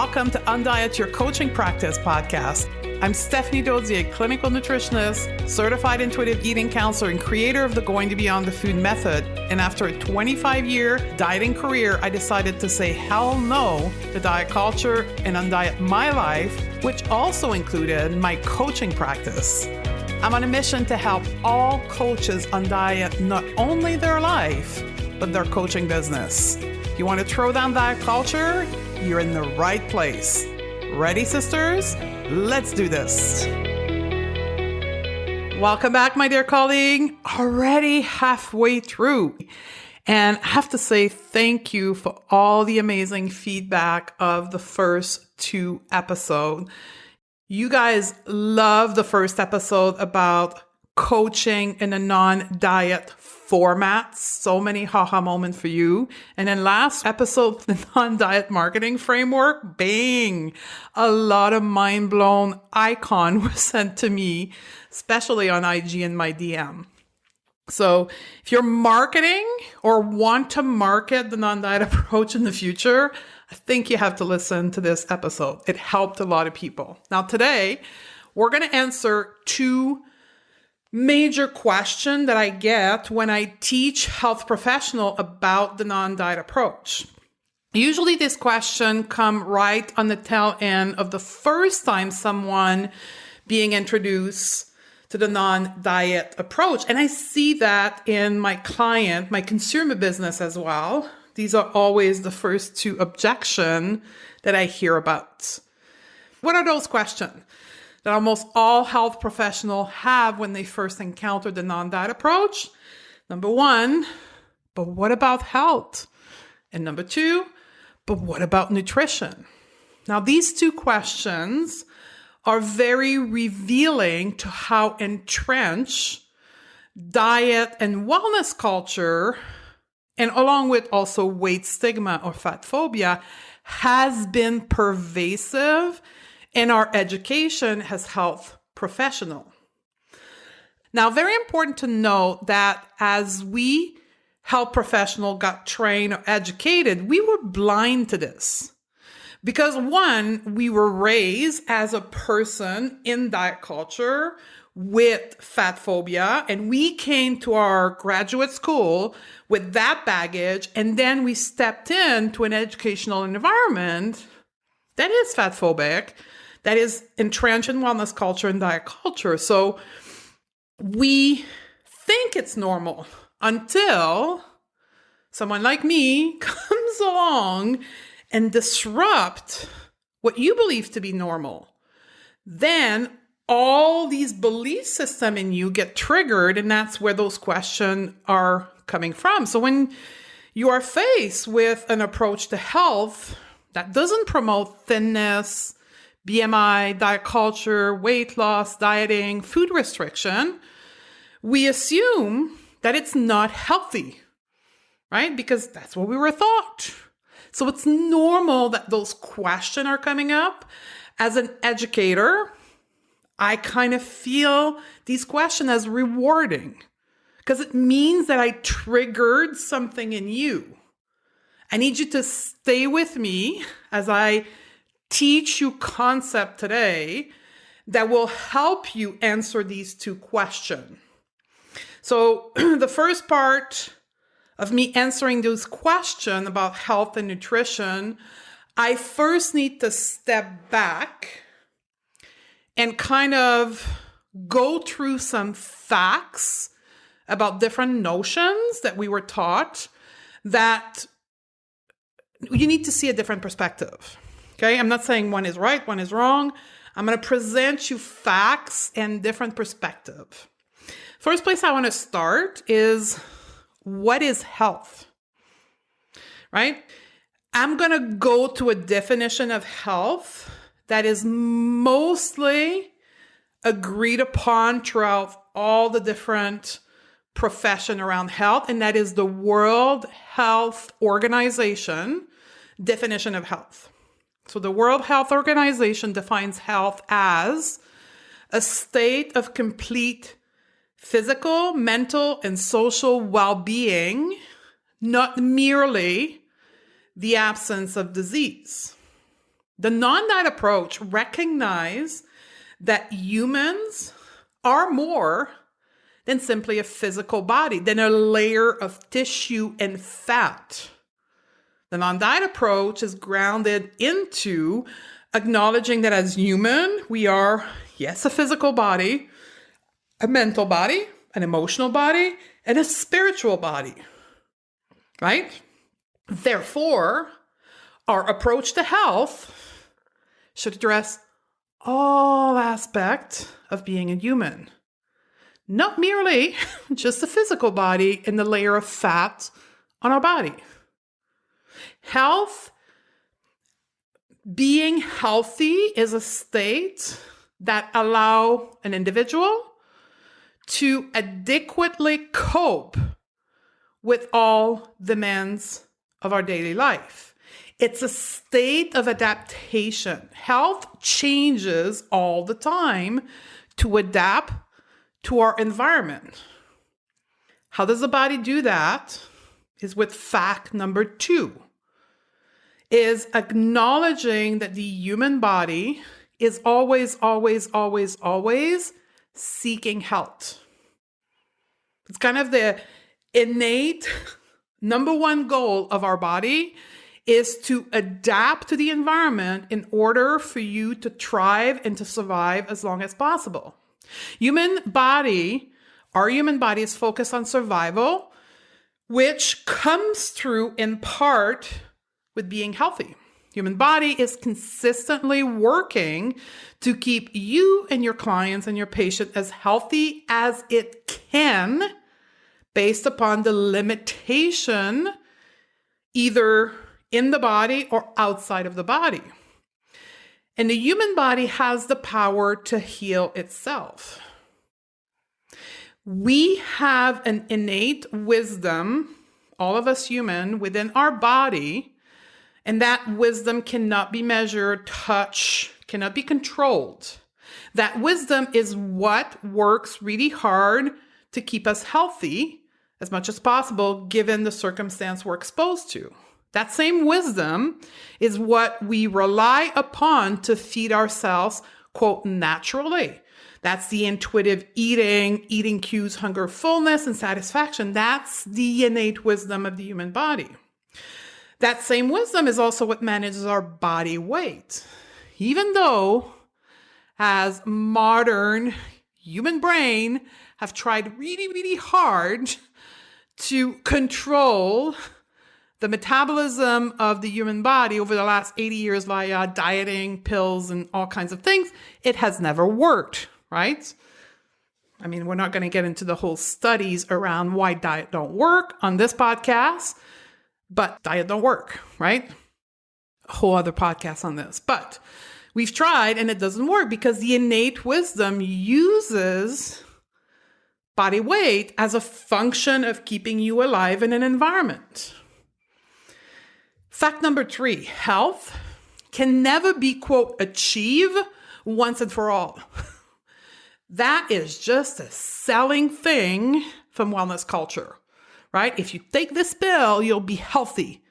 Welcome to Undiet Your Coaching Practice podcast. I'm Stephanie Dozier, clinical nutritionist, certified intuitive eating counselor, and creator of the Going to Beyond the Food method. And after a 25-year dieting career, I decided to say hell no to diet culture and undiet my life, which also included my coaching practice. I'm on a mission to help all coaches undiet not only their life, but their coaching business. If you want to throw down diet culture, you're in the right place. Ready, sisters? Let's do this. Welcome back, my dear colleague. Already halfway through. And I have to say thank you for all the amazing feedback of the first two episodes. You guys love the first episode about coaching in a non-diet format. So many haha moments for you. And then last episode, the non-diet marketing framework, bang! A lot of mind-blown icon was sent to me, especially on IG and my DM. So if you're marketing or want to market the non-diet approach in the future, I think you have to listen to this episode. It helped a lot of people. Now today, we're going to answer two major question that I get when I teach health professional about the non-diet approach. Usually this question come right on the tail end of the first time someone being introduced to the non-diet approach. And I see that in my client, my consumer business as well. These are always the first two objections that I hear about. What are those questions that almost all health professionals have when they first encounter the non-diet approach? Number one, but what about health? And number two, but what about nutrition? Now, these two questions are very revealing to how entrenched diet and wellness culture, and along with also weight stigma or fatphobia, has been pervasive in our education as health professional. Now, very important to note that as we health professional got trained or educated, we were blind to this. Because one, we were raised as a person in diet culture with fat phobia, and we came to our graduate school with that baggage, and then we stepped into an educational environment that is fat phobic, that is entrenched in wellness culture and diet culture. So we think it's normal until someone like me comes along and disrupt what you believe to be normal. Then all these belief systems in you get triggered, and that's where those questions are coming from. So when you are faced with an approach to health that doesn't promote thinness, BMI, diet culture, weight loss, dieting, food restriction, we assume that it's not healthy, right? Because that's what we were taught. So it's normal that those questions are coming up. As an educator, I kind of feel these questions as rewarding because it means that I triggered something in you. I need you to stay with me as I teach you concept today that will help you answer these two questions. So the first part of me answering those questions about health and nutrition, I first need to step back and kind of go through some facts about different notions that we were taught that you need to see a different perspective. Okay, I'm not saying one is right, one is wrong. I'm going to present you facts and different perspective. First place I want to start is, what is health? Right? I'm going to go to a definition of health that is mostly agreed upon throughout all the different profession around health, and that is the World Health Organization definition of health. So the World Health Organization defines health as a state of complete physical, mental, and social well-being, not merely the absence of disease. The non-diet approach recognizes that humans are more than simply a physical body, than a layer of tissue and fat. The non-diet approach is grounded into acknowledging that as human, we are, yes, a physical body, a mental body, an emotional body, and a spiritual body, right? Therefore, our approach to health should address all aspects of being a human, not merely just the physical body and the layer of fat on our body. Being healthy is a state that allows an individual to adequately cope with all demands of our daily life. It's a state of adaptation. Health changes all the time to adapt to our environment. How does the body do that? Is with fact number 2, is acknowledging that the human body is always seeking health. It's kind of the innate number one goal of our body is to adapt to the environment in order for you to thrive and to survive as long as possible. Our human body is focused on survival, which comes through in part with being healthy. Human body is consistently working to keep you and your clients and your patient as healthy as it can based upon the limitation either in the body or outside of the body. And the human body has the power to heal itself. We have an innate wisdom, all of us human, within our body, and that wisdom cannot be measured, touched, cannot be controlled. That wisdom is what works really hard to keep us healthy as much as possible, given the circumstance we're exposed to. That same wisdom is what we rely upon to feed ourselves, quote, naturally. That's the intuitive eating cues, hunger, fullness, and satisfaction. That's the innate wisdom of the human body. That same wisdom is also what manages our body weight. Even though, as modern human brain have tried really hard to control the metabolism of the human body over the last 80 years via dieting, pills, and all kinds of things, it has never worked, right? I mean, we're not going to get into the whole studies around why diet don't work on this podcast, but diet don't work, right? A whole other podcast on this. But we've tried and it doesn't work because the innate wisdom uses body weight as a function of keeping you alive in an environment. Fact number 3, health can never be, quote, achieved once and for all. That is just a selling thing from wellness culture, right? If you take this pill, you'll be healthy.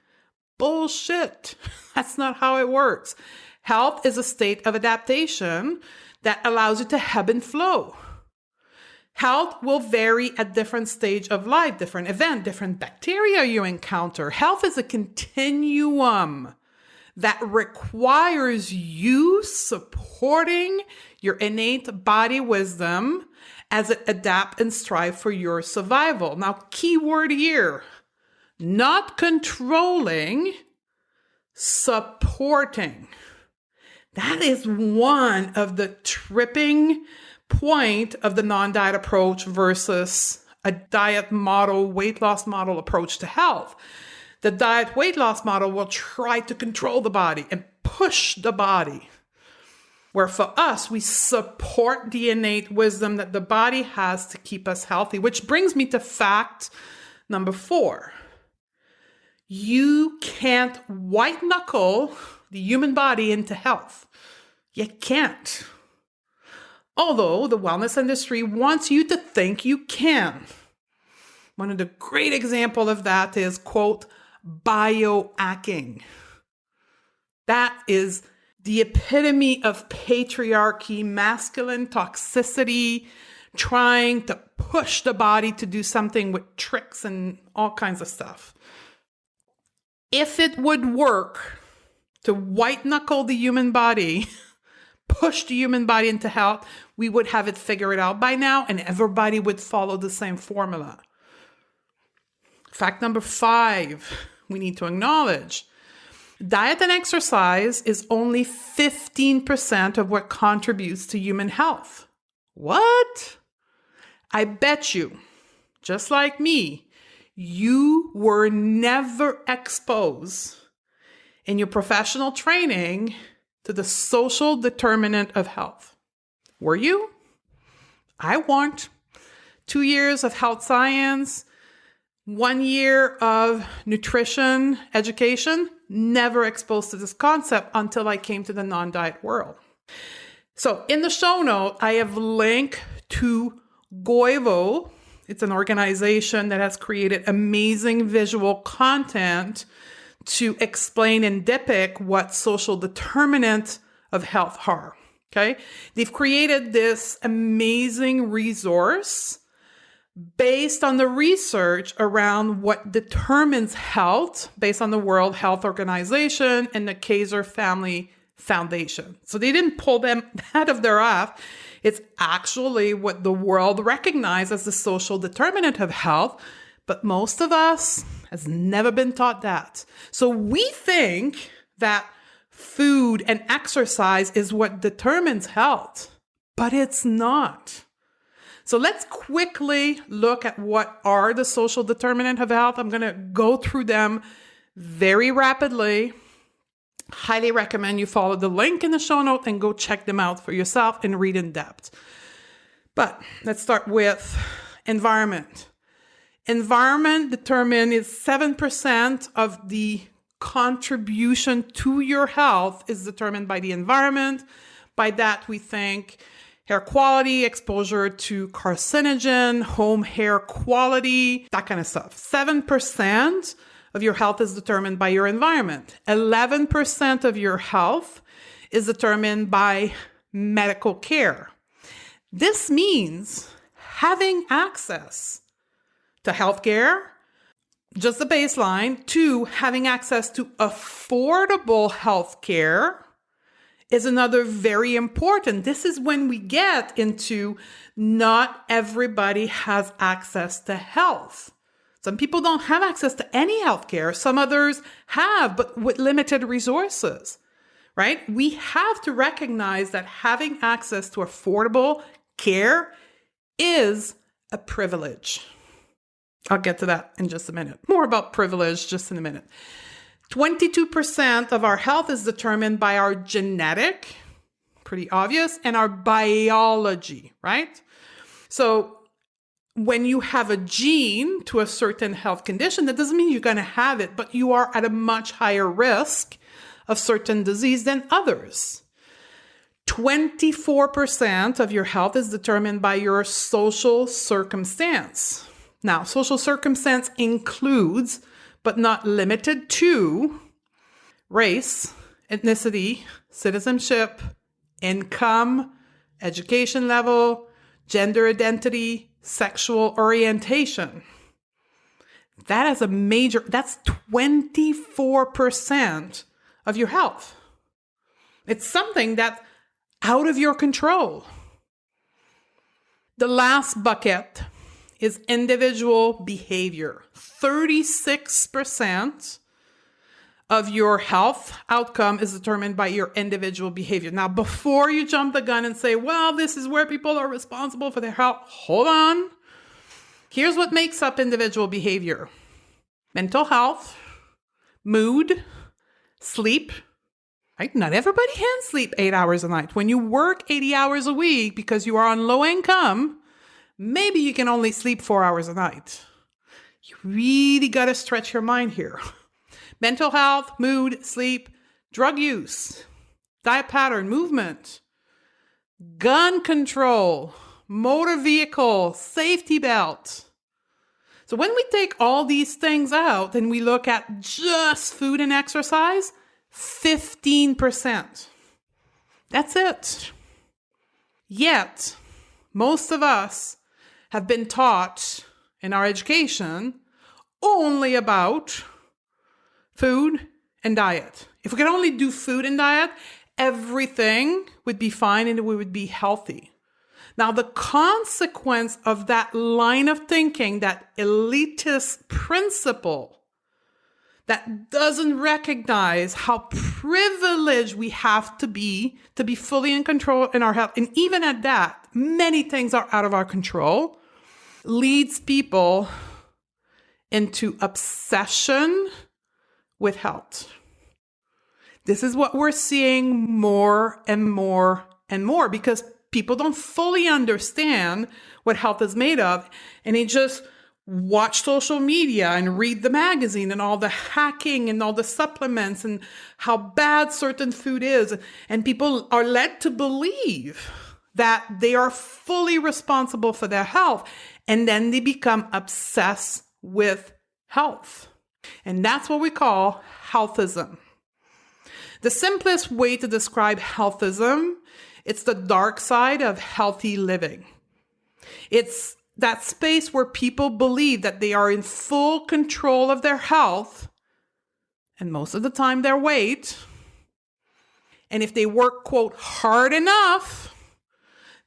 Bullshit. That's not how it works. Health is a state of adaptation that allows you to ebb and flow. Health will vary at different stage of life, different event, different bacteria you encounter. Health is a continuum that requires you supporting your innate body wisdom as it adapt and strive for your survival. Now, key word here, not controlling, supporting. That is one of the tripping point of the non-diet approach versus a diet model, weight loss model approach to health. The diet weight loss model will try to control the body and push the body. Where for us, we support the innate wisdom that the body has to keep us healthy, which brings me to fact number 4. You can't white knuckle the human body into health. You can't. Although the wellness industry wants you to think you can. One of the great examples of that is, quote, biohacking. That is the epitome of patriarchy, masculine toxicity, trying to push the body to do something with tricks and all kinds of stuff. If it would work to white knuckle the human body, push the human body into health, we would have it figured out by now and everybody would follow the same formula. Fact number 5, we need to acknowledge. Diet and exercise is only 15% of what contributes to human health. What? I bet you, just like me, you were never exposed in your professional training to the social determinant of health. Were you? I weren't. 2 years of health science, 1 year of nutrition education, never exposed to this concept until I came to the non-diet world. So in the show note, I have linked to Goivo. It's an organization that has created amazing visual content to explain and depict what social determinants of health are. Okay? They've created this amazing resource based on the research around what determines health, based on the World Health Organization and the Kaiser Family Foundation. So they didn't pull them out of their ass. It's actually what the world recognizes as the social determinant of health, but most of us has never been taught that. So we think that food and exercise is what determines health, but it's not. So let's quickly look at what are the social determinants of health. I'm going to go through them very rapidly. Highly recommend you follow the link in the show note and go check them out for yourself and read in depth. But let's start with environment. Environment determined is 7% of the contribution to your health is determined by the environment. By that, we think hair quality, exposure to carcinogen, home hair quality, that kind of stuff. 7% of your health is determined by your environment. 11% of your health is determined by medical care. This means having access to healthcare, just the baseline, to having access to affordable healthcare is another very important. This is when we get into not everybody has access to health. Some people don't have access to any healthcare. Some others have, but with limited resources, right? We have to recognize that having access to affordable care is a privilege. I'll get to that in just a minute. More about privilege just in a minute. 22% of our health is determined by our genetic, pretty obvious, and our biology, right? So when you have a gene to a certain health condition, that doesn't mean you're going to have it, but you are at a much higher risk of certain disease than others. 24% of your health is determined by your social circumstance. Now, social circumstance includes, but not limited to, race, ethnicity, citizenship, income, education level, gender identity, sexual orientation. That's 24% of your health. It's something that's out of your control. The last bucket is individual behavior. 36% of your health outcome is determined by your individual behavior. Now, before you jump the gun and say, well, this is where people are responsible for their health, hold on. Here's what makes up individual behavior: mental health, mood, sleep. Right? Not everybody can sleep 8 hours a night. When you work 80 hours a week because you are on low income, maybe you can only sleep 4 hours a night. You really got to stretch your mind here. Mental health, mood, sleep, drug use, diet pattern, movement, gun control, motor vehicle, safety belt. So when we take all these things out and we look at just food and exercise, 15%. That's it. Yet, most of us have been taught in our education only about food and diet. If we could only do food and diet, everything would be fine and we would be healthy. Now, the consequence of that line of thinking, that elitist principle that doesn't recognize how privileged we have to be fully in control in our health, and even at that, many things are out of our control, leads people into obsession with health. This is what we're seeing more and more and more because people don't fully understand what health is made of, and they just watch social media and read the magazine and all the hacking and all the supplements and how bad certain food is. And people are led to believe that they are fully responsible for their health. And then they become obsessed with health. And that's what we call healthism. The simplest way to describe healthism, it's the dark side of healthy living. It's that space where people believe that they are in full control of their health, and most of the time their weight. And if they work, quote, hard enough,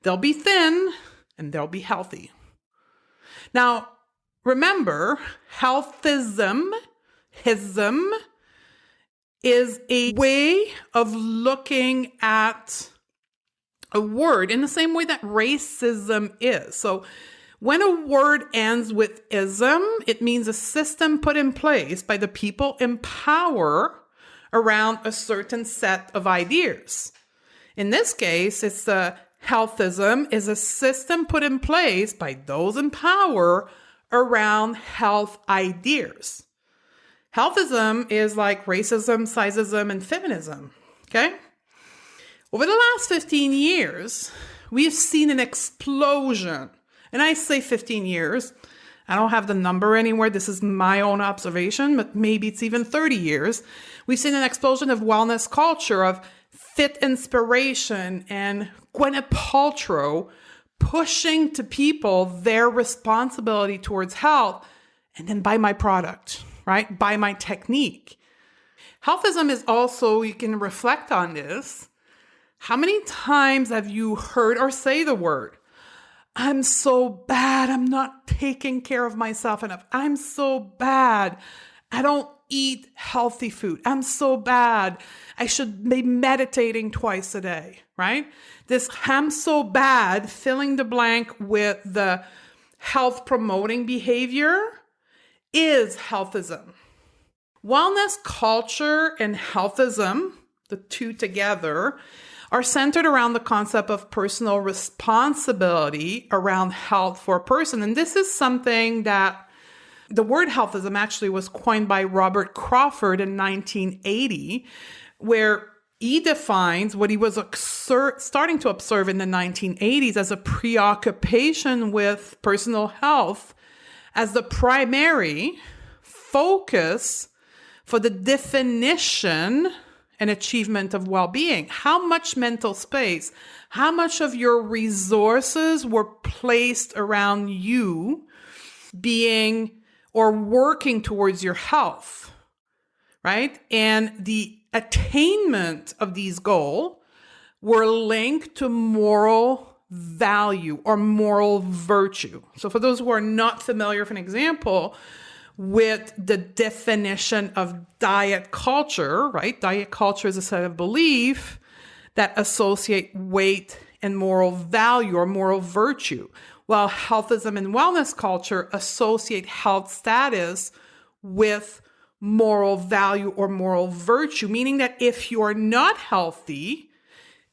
they'll be thin and they'll be healthy. Now, remember, healthism is a way of looking at a word in the same way that racism is. So when a word ends with ism, it means a system put in place by the people in power around a certain set of ideas. In this case, it's the healthism is a system put in place by those in power around health ideas. Healthism is like racism, sizeism, and feminism, okay? Over the last 15 years, we've seen an explosion. And I say 15 years. I don't have the number anywhere. This is my own observation, but maybe it's even 30 years. We've seen an explosion of wellness culture, of fit inspiration, and Gwyneth Paltrow pushing to people their responsibility towards health, and then buy my product, right? Buy my technique. Healthism is also, you can reflect on this. How many times have you heard or say the word, I'm so bad, I'm not taking care of myself enough. I'm so bad, I don't eat healthy food. I'm so bad, I should be meditating twice a day, right? This I'm so bad, filling the blank with the health promoting behavior is healthism. Wellness culture and healthism, the two together, are centered around the concept of personal responsibility around health for a person. And this is something that the word healthism actually was coined by Robert Crawford in 1980, where he defines what he was starting to observe in the 1980s as a preoccupation with personal health as the primary focus for the definition and achievement of well-being. How much mental space, how much of your resources were placed around you being or working towards your health, right? And the attainment of these goals were linked to moral value or moral virtue. So for those who are not familiar, for an example, with the definition of diet culture, right? Diet culture is a set of beliefs that associate weight and moral value or moral virtue, while healthism and wellness culture associate health status with moral value or moral virtue, meaning that if you're not healthy,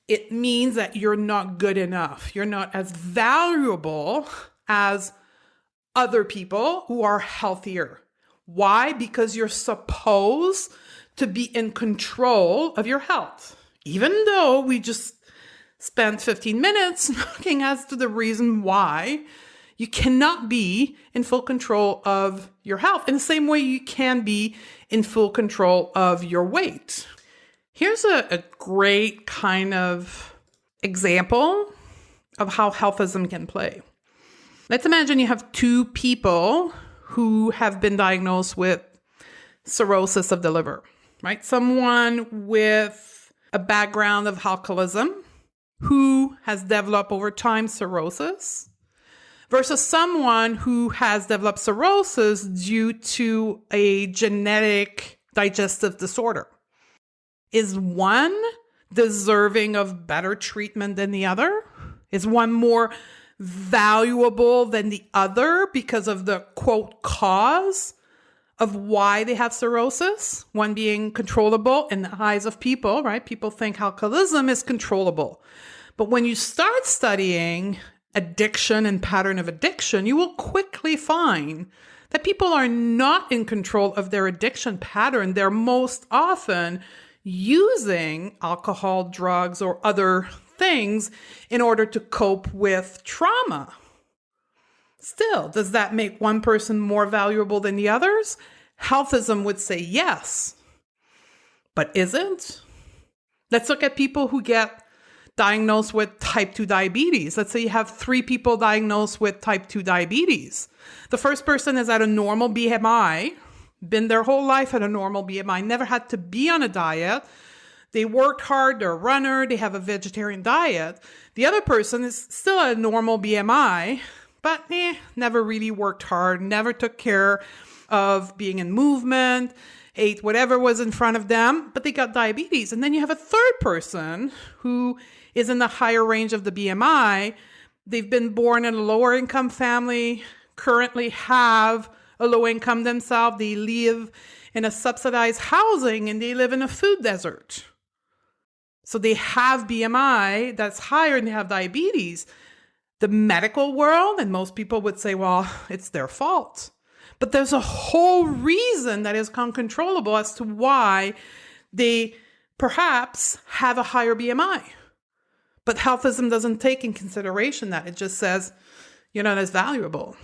it means that you're not good enough. You're not as valuable as other people who are healthier. Why? Because you're supposed to be in control of your health. Even though we just spent 15 minutes looking as to the reason why you cannot be in full control of your health in the same way you can be in full control of your weight. Here's a great kind of example of how healthism can play. Let's imagine you have two people who have been diagnosed with cirrhosis of the liver, right? Someone with a background of alcoholism who has developed over time cirrhosis versus someone who has developed cirrhosis due to a genetic digestive disorder. Is one deserving of better treatment than the other? Is one more valuable than the other because of the quote cause of why they have cirrhosis? One being controllable in the eyes of people, right? People think alcoholism is controllable. But when you start studying addiction and pattern of addiction, you will quickly find that people are not in control of their addiction pattern. They're most often using alcohol, drugs, or other things in order to cope with trauma. Still, does that make one person more valuable than the others? Healthism would say yes, but isn't? Let's look at people who get diagnosed with type 2 diabetes. Let's say you have 3 people diagnosed with type 2 diabetes. The first person is at a normal BMI, been their whole life at a normal BMI, never had to be on a diet. They worked hard, they're a runner, they have a vegetarian diet. The other person is still at a normal BMI, but never really worked hard, never took care of being in movement, ate whatever was in front of them, but they got diabetes. And then you have a third person who is in the higher range of the BMI. They've been born in a lower income family, currently have a low income themselves. They live in a subsidized housing and they live in a food desert. So they have BMI that's higher and they have diabetes. The medical world, and most people would say, well, it's their fault. But there's a whole reason that is uncontrollable as to why they perhaps have a higher BMI. But healthism doesn't take in consideration that. It just says, you're not as valuable.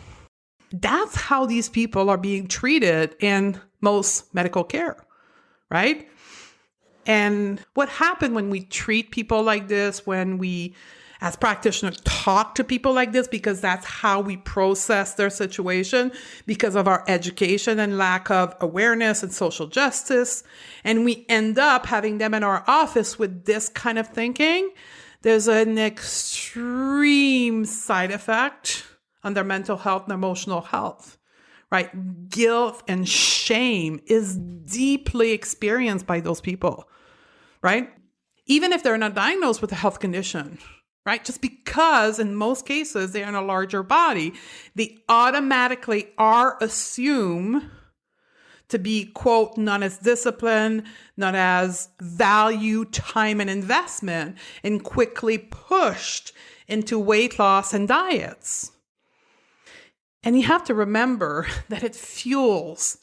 That's how these people are being treated in most medical care, right? And what happened when we treat people like this, when we, as practitioners, talk to people like this, because that's how we process their situation, because of our education and lack of awareness and social justice, and we end up having them in our office with this kind of thinking, there's an extreme side effect on their mental health and emotional health, right? Guilt and shame is deeply experienced by those people, right? Even if they're not diagnosed with a health condition, right? Just because in most cases they're in a larger body, they automatically are assumed to be, quote, not as disciplined, not as value, time, and investment, and quickly pushed into weight loss and diets. And you have to remember that it fuels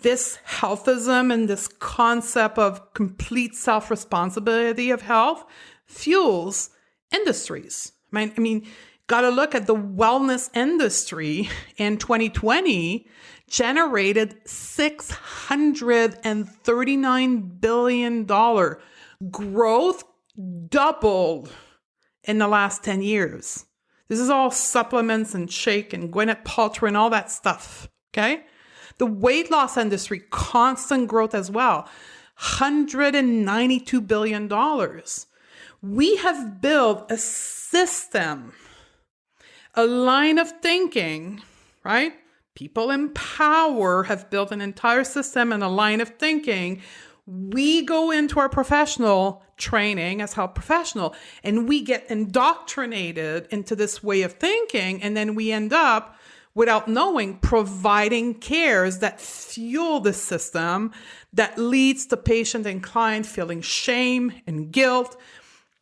this healthism and this concept of complete self-responsibility of health fuels industries. I mean, got to look at the wellness industry in 2020 generated $639 billion. Growth doubled in the last 10 years. This is all supplements and shake and Gwyneth Paltrow and all that stuff, okay? The weight loss industry, constant growth as well, $192 billion. We have built a system, a line of thinking, right? People in power have built an entire system and a line of thinking. We go into our professional training as health professional and we get indoctrinated into this way of thinking. And then we end up, without knowing, providing cares that fuel the system that leads to patient and client feeling shame and guilt.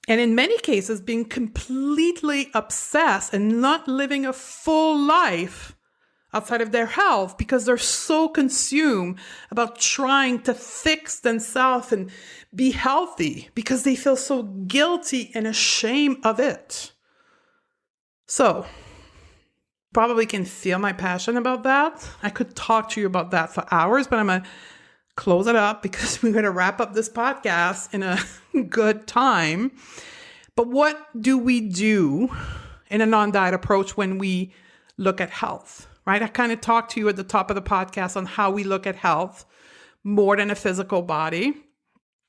And in many cases, being completely obsessed and not living a full life outside of their health because they're so consumed about trying to fix themselves and be healthy because they feel so guilty and ashamed of it. So, probably can feel my passion about that. I could talk to you about that for hours, but I'm going to close it up because we're going to wrap up this podcast in a good time. But what do we do in a non-diet approach when we look at health, right? I kind of talked to you at the top of the podcast on how we look at health more than a physical body,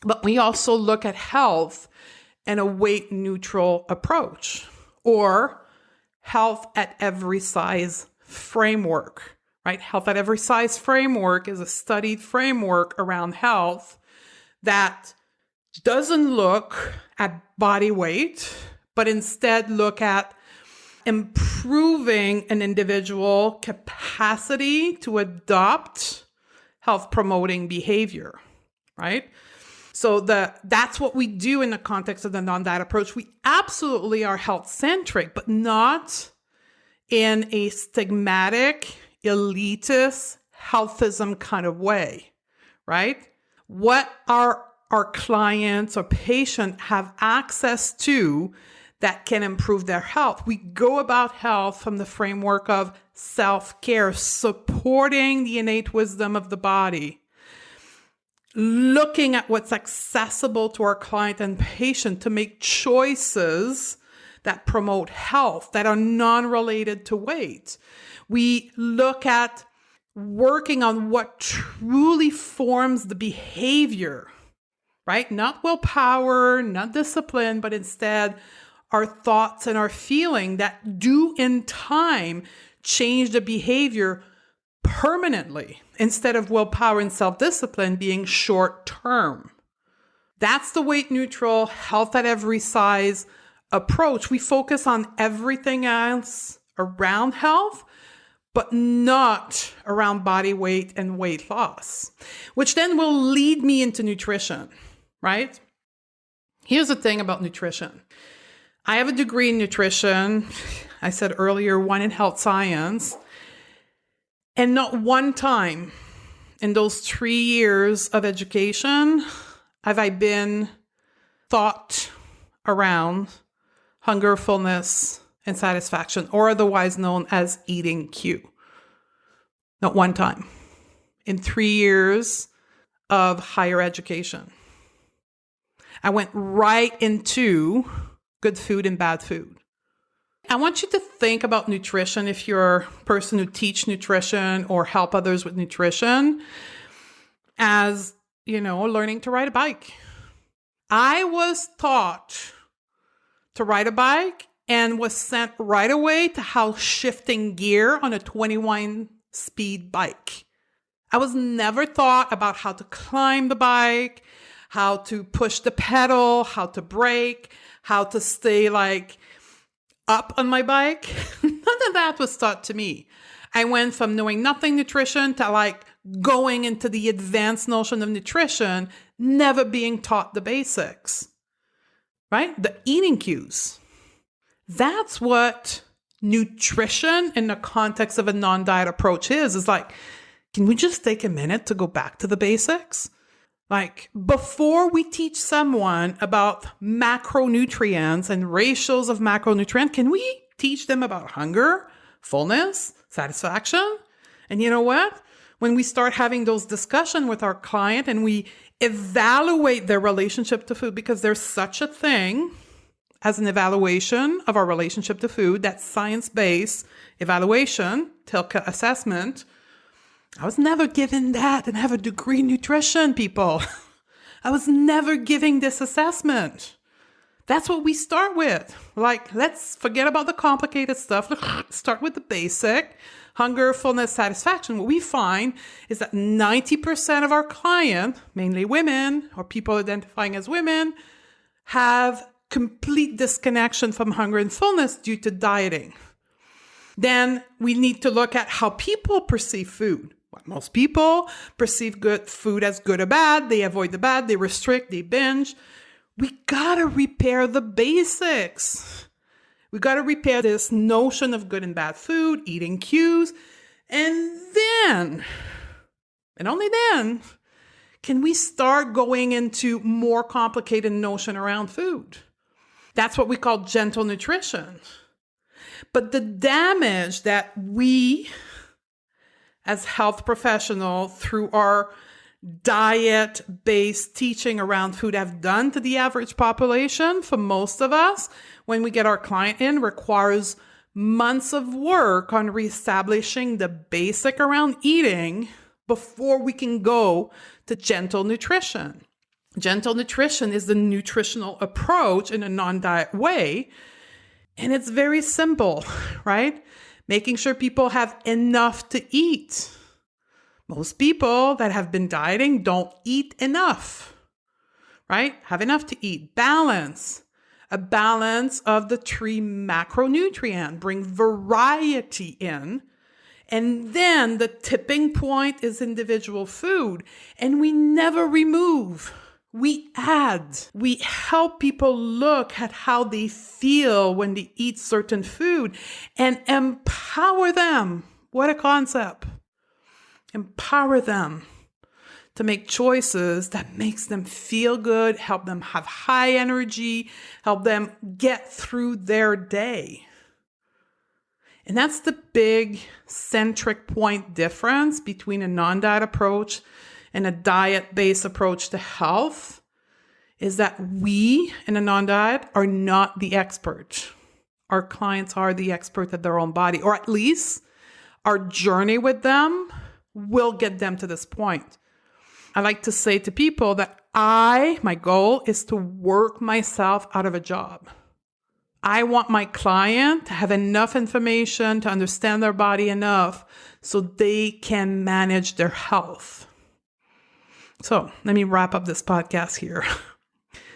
but we also look at health in a weight neutral approach, or health at every size framework, right? Health at every size framework is a studied framework around health that doesn't look at body weight, but instead look at improving an individual capacity to adopt health promoting behavior, right? So that's what we do in the context of the non-diet approach. We absolutely are health-centric, but not in a stigmatic, elitist, healthism kind of way, right? What our clients or patients have access to that can improve their health. We go about health from the framework of self-care, supporting the innate wisdom of the body, looking at what's accessible to our client and patient to make choices that promote health, that are non-related to weight. We look at working on what truly forms the behavior, right? Not willpower, not discipline, but instead our thoughts and our feeling that do in time change the behavior permanently, instead of willpower and self-discipline being short term. That's the weight neutral, health at every size approach. We focus on everything else around health, but not around body weight and weight loss, which then will lead me into nutrition, right? Here's the thing about nutrition. I have a degree in nutrition. I said earlier, one in health science. And not one time in those 3 years of education have I been taught around hunger, fullness, and satisfaction, or otherwise known as eating cue. Not one time in 3 years of higher education. I went right into good food and bad food. I want you to think about nutrition if you're a person who teach nutrition or help others with nutrition as, learning to ride a bike. I was taught to ride a bike and was sent right away to how shifting gear on a 21-speed bike. I was never taught about how to climb the bike, how to push the pedal, how to brake, how to stay up on my bike. None of that was taught to me. I went from knowing nothing nutrition to going into the advanced notion of nutrition, never being taught the basics, right? The eating cues. That's what nutrition in the context of a non-diet approach is can we just take a minute to go back to the basics? Before we teach someone about macronutrients and ratios of macronutrients, can we teach them about hunger, fullness, satisfaction? And you know what? When we start having those discussions with our client and we evaluate their relationship to food, because there's such a thing as an evaluation of our relationship to food, that science-based evaluation, TILCA assessment. I was never given that and have a degree in nutrition, people. I was never giving this assessment. That's what we start with. Let's forget about the complicated stuff. Let's start with the basic. Hunger, fullness, satisfaction. What we find is that 90% of our clients, mainly women or people identifying as women, have complete disconnection from hunger and fullness due to dieting. Then we need to look at how people perceive food. Most people perceive good food as good or bad. They avoid the bad, they restrict, they binge. We gotta repair the basics. We gotta repair this notion of good and bad food, eating cues, and then, and only then, can we start going into more complicated notion around food. That's what we call gentle nutrition. But the damage that we, as health professionals, through our diet-based teaching around food have done to the average population, for most of us, when we get our client in, requires months of work on reestablishing the basic around eating before we can go to gentle nutrition. Gentle nutrition is the nutritional approach in a non-diet way. And it's very simple, right? Making sure people have enough to eat. Most people that have been dieting don't eat enough, right? Have enough to eat. Balance. A balance of the 3 macronutrients. Bring variety in. And then the tipping point is individual food. And we never remove. We add. We help people look at how they feel when they eat certain food and empower them. What a concept. Empower them to make choices that makes them feel good, help them have high energy, help them get through their day. And that's the big centric point difference between a non-diet approach and a diet-based approach to health, is that we in a non-diet are not the expert. Our clients are the expert at their own body, or at least our journey with them will get them to this point. I like to say to people that my goal is to work myself out of a job. I want my client to have enough information to understand their body enough so they can manage their health. So let me wrap up this podcast here.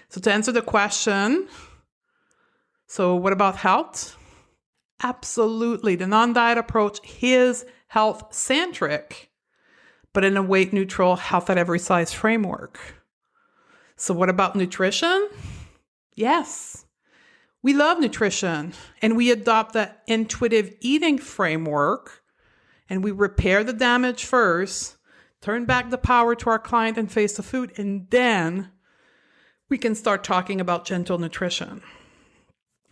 So to answer the question, so what about health? Absolutely. The non-diet approach is health-centric, but in a weight-neutral, health at every size framework. So what about nutrition? Yes, we love nutrition, and we adopt that intuitive eating framework, and we repair the damage first, turn back the power to our client and face the food, and then we can start talking about gentle nutrition.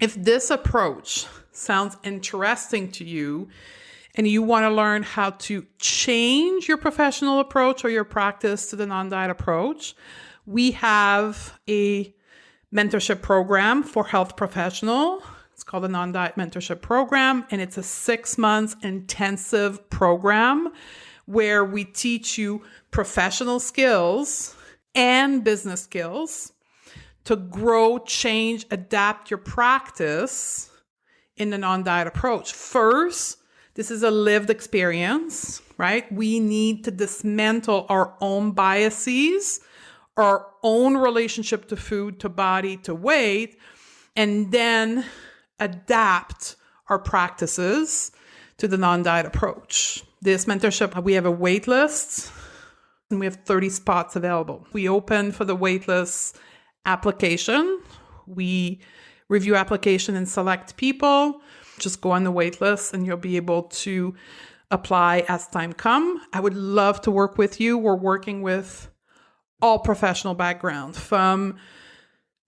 If this approach sounds interesting to you and you want to learn how to change your professional approach or your practice to the non-diet approach, we have a mentorship program for health professionals. It's called the Non-Diet Mentorship Program, and it's a 6-month intensive program where we teach you professional skills and business skills to grow, change, adapt your practice in the non-diet approach. First, this is a lived experience, right? We need to dismantle our own biases, our own relationship to food, to body, to weight, and then adapt our practices to the non-diet approach. This mentorship, we have a wait list and we have 30 spots available. We open for the wait list application. We review application and select people. Just go on the wait list and you'll be able to apply as time comes. I would love to work with you. We're working with all professional backgrounds, from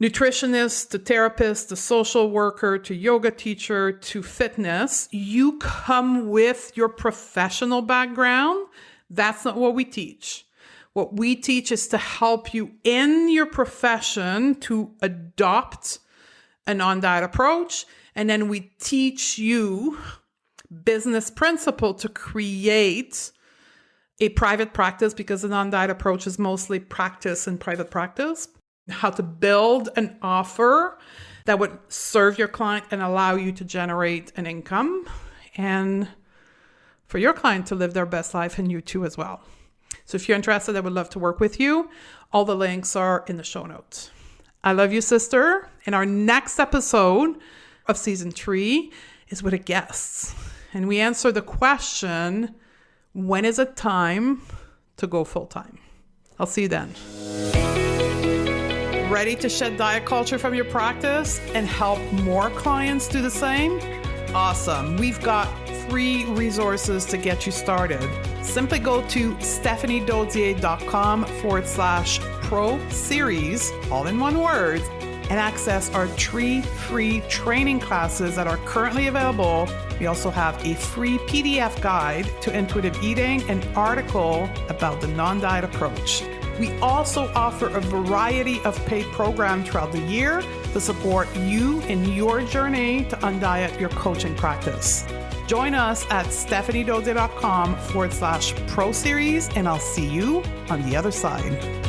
nutritionist to therapist to social worker to yoga teacher to fitness. You come with your professional background. That's not what we teach. What we teach is to help you in your profession to adopt a non-diet approach. And then we teach you business principle to create a private practice, because the non-diet approach is mostly practice and private practice. How to build an offer that would serve your client and allow you to generate an income, and for your client to live their best life, and you too as well. So if you're interested, I would love to work with you. All the links are in the show notes. I love you, sister. And our next episode of season 3 is with a guest. And we answer the question, when is it time to go full time? I'll see you then. Ready to shed diet culture from your practice and help more clients do the same? Awesome. We've got 3 resources to get you started. Simply go to stephaniedodier.com/pro series, all in one word, and access our 3 free training classes that are currently available. We also have a free PDF guide to intuitive eating and article about the non-diet approach. We also offer a variety of paid programs throughout the year to support you in your journey to undiet your coaching practice. Join us at stephaniedode.com/pro series, and I'll see you on the other side.